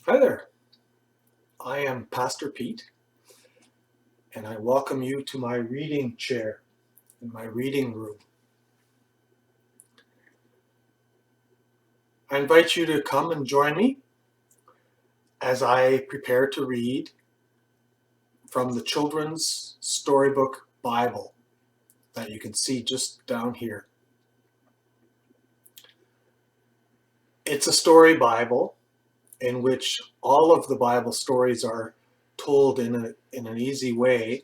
Hi there, I am Pastor Pete, and I welcome you to my reading chair in my reading room. I invite you to come and join me as I prepare to read from the Children's Storybook Bible that you can see just down here. It's a story Bible in which all of the Bible stories are told in an easy way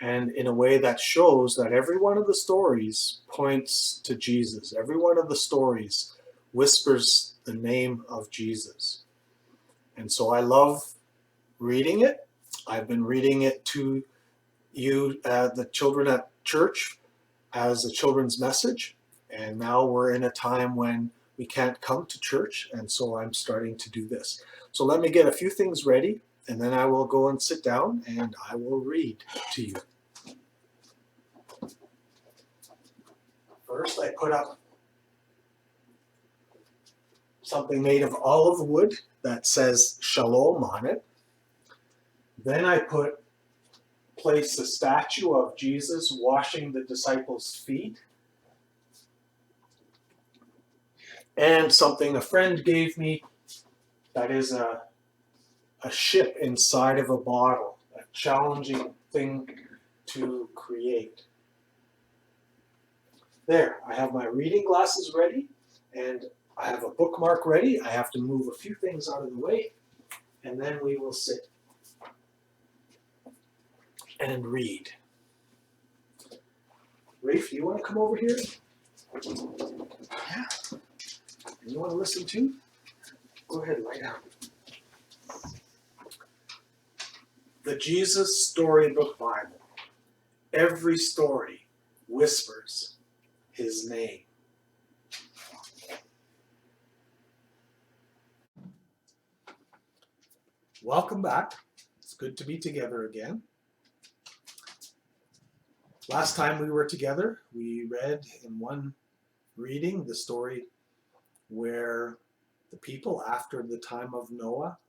and in a way that shows that every one of the stories points to Jesus. Every one of the stories whispers the name of Jesus. And so I love reading it. I've been reading it to you, the children at church, as a children's message. And now we're in a time when we can't come to church, and so I'm starting to do this. So let me get a few things ready, and then I will go and sit down and I will read to you. First, I put up something made of olive wood that says Shalom on it. Then I place a statue of Jesus washing the disciples' feet. And something a friend gave me that is a ship inside of a bottle, a challenging thing to create. There, I have my reading glasses ready, and I have a bookmark ready. I have to move a few things out of the way, and then we will sit and read. Rafe, you want to come over here? Yeah. You want to listen too? Go ahead, lie down. The Jesus Storybook Bible. Every story whispers his name. Welcome back. It's good to be together again. Last time we were together, we read in one reading the story where the people, after the time of Noah,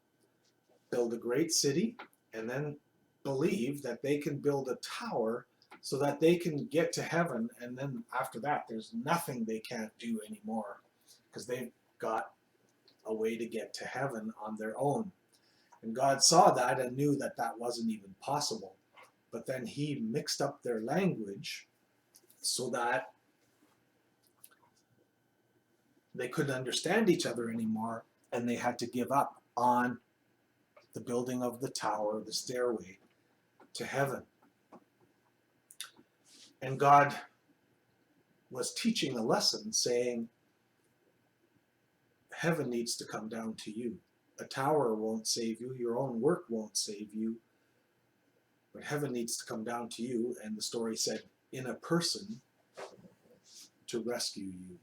build a great city and then believe that they can build a tower so that they can get to heaven, and then after that there's nothing they can't do anymore because they've got a way to get to heaven on their own. And God saw that and knew that that wasn't even possible. But then he mixed up their language so that they couldn't understand each other anymore, and they had to give up on the building of the tower, the stairway to heaven. And God was teaching a lesson saying, heaven needs to come down to you. A tower won't save you. Your own work won't save you. But heaven needs to come down to you. And the story said, in a person to rescue you.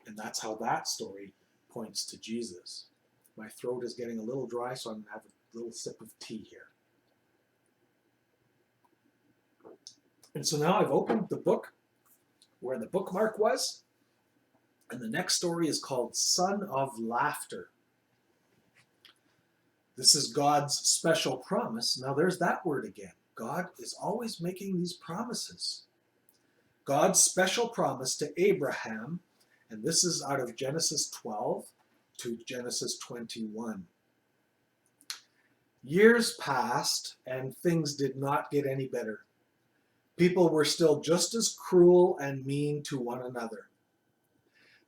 And that's how that story points to Jesus. My throat is getting a little dry, so I'm going to have a little sip of tea here. And so now I've opened the book where the bookmark was. And the next story is called Son of Laughter. This is God's special promise. Now there's that word again. God is always making these promises. God's special promise to Abraham, and this is out of Genesis 12 to Genesis 21. Years passed and things did not get any better. People were still just as cruel and mean to one another.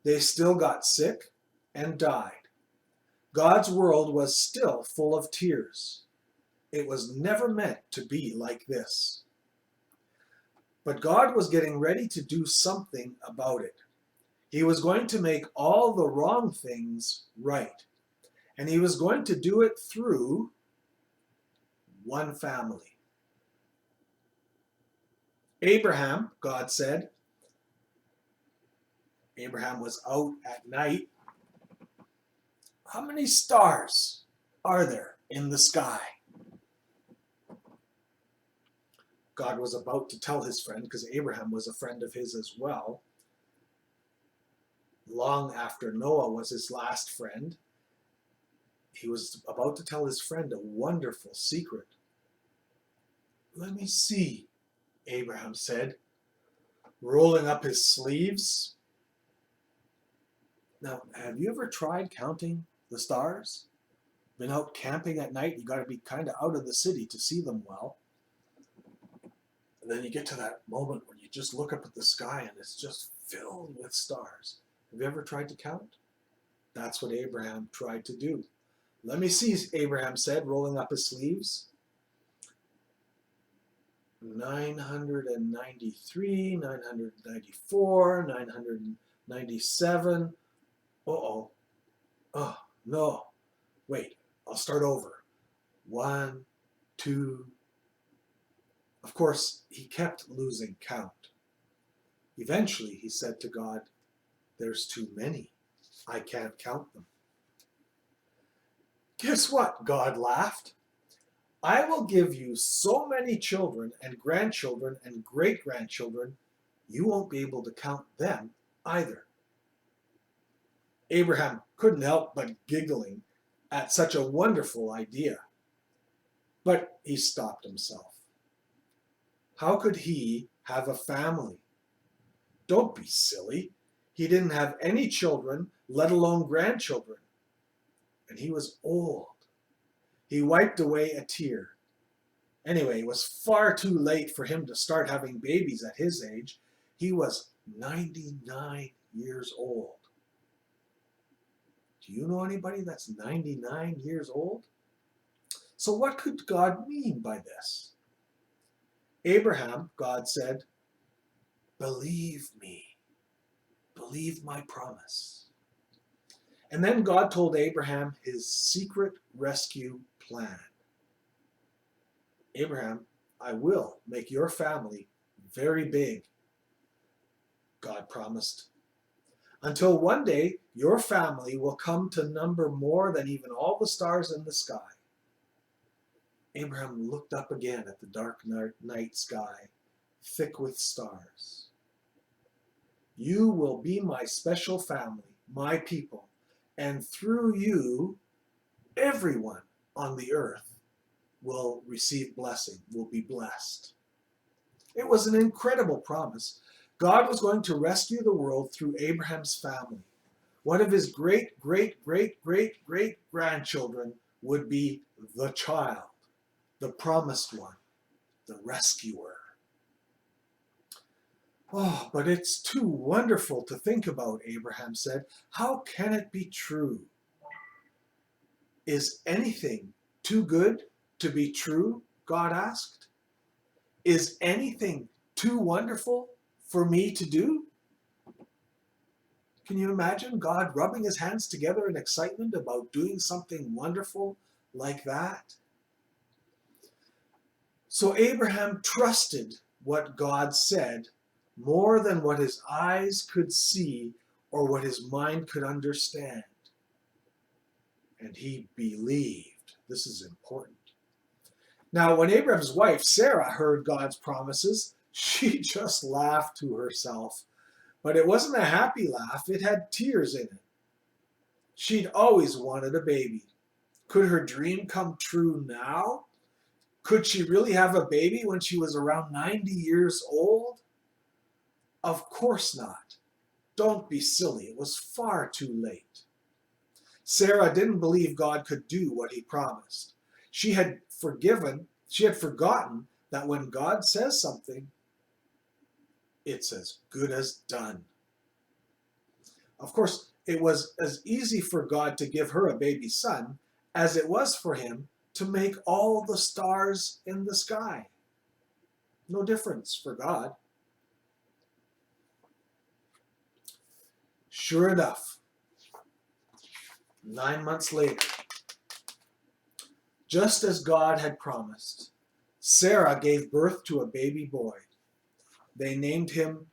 They still got sick and died. God's world was still full of tears. It was never meant to be like this. But God was getting ready to do something about it. He was going to make all the wrong things right. And he was going to do it through one family. Abraham, God said, Abraham was out at night. How many stars are there in the sky? God was about to tell his friend, because Abraham was a friend of his as well. Long after Noah was his last friend, he was about to tell his friend a wonderful secret. "Let me see," Abraham said, rolling up his sleeves. Now, have you ever tried counting the stars? Been out camping at night? You got to be kind of out of the city to see them well. And then you get to that moment when you just look up at the sky and it's just filled with stars. Have you ever tried to count? That's what Abraham tried to do. "Let me see," Abraham said, rolling up his sleeves. 993, 994, 997. Uh-oh. Oh, no. Wait, I'll start over. 1, 2. Of course, he kept losing count. Eventually, he said to God, "There's too many. I can't count them." "Guess what?" God laughed. "I will give you so many children and grandchildren and great-grandchildren, you won't be able to count them either." Abraham couldn't help but giggling at such a wonderful idea. But he stopped himself. How could he have a family? Don't be silly. He didn't have any children, let alone grandchildren. And he was old. He wiped away a tear. Anyway, it was far too late for him to start having babies at his age. He was 99 years old. Do you know anybody that's 99 years old? So what could God mean by this? "Abraham," God said, "believe me. Believe my promise." And then God told Abraham his secret rescue plan. "Abraham, I will make your family very big," God promised, "until one day your family will come to number more than even all the stars in the sky." Abraham looked up again at the dark night sky, thick with stars. "You will be my special family, my people, and through you, everyone on the earth will receive blessing, will be blessed." It was an incredible promise. God was going to rescue the world through Abraham's family. One of his great-great-great-great-great-grandchildren would be the child, the promised one, the rescuer. "Oh, but it's too wonderful to think about," Abraham said. "How can it be true?" "Is anything too good to be true?" God asked. "Is anything too wonderful for me to do?" Can you imagine God rubbing his hands together in excitement about doing something wonderful like that? So Abraham trusted what God said more than what his eyes could see or what his mind could understand. And he believed. This is important. Now, when Abraham's wife, Sarah, heard God's promises, she just laughed to herself. But it wasn't a happy laugh. It had tears in it. She'd always wanted a baby. Could her dream come true now? Could she really have a baby when she was around 90 years old? Of course not. Don't be silly. It was far too late. Sarah didn't believe God could do what he promised. She had forgotten that when God says something, it's as good as done. Of course, it was as easy for God to give her a baby son as it was for him to make all the stars in the sky. No difference for God. Sure enough, 9 months later, just as God had promised, Sarah gave birth to a baby boy. They named him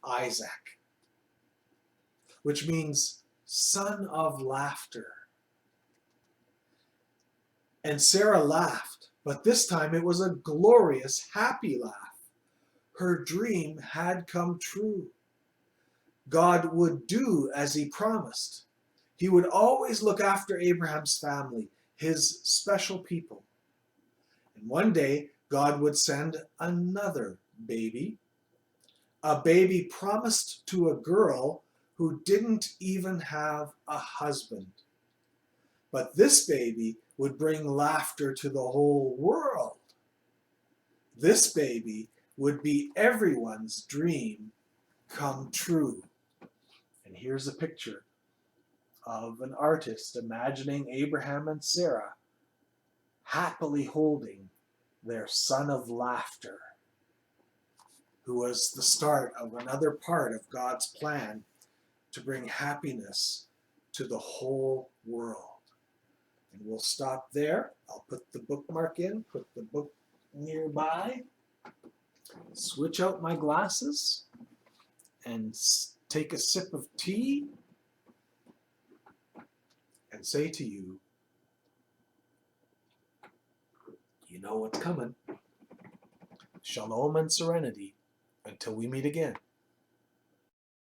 Isaac, which means son of laughter. And Sarah laughed, but this time it was a glorious, happy laugh. Her dream had come true. God would do as he promised. He would always look after Abraham's family, his special people. And one day, God would send another baby, a baby promised to a girl who didn't even have a husband. But this baby would bring laughter to the whole world. This baby would be everyone's dream come true. And here's a picture of an artist imagining Abraham and Sarah happily holding their son of laughter, who was the start of another part of God's plan to bring happiness to the whole world. And we'll stop there. I'll put the bookmark in, put the book nearby, switch out my glasses, and take a sip of tea and say to you, you know what's coming. Shalom and serenity until we meet again.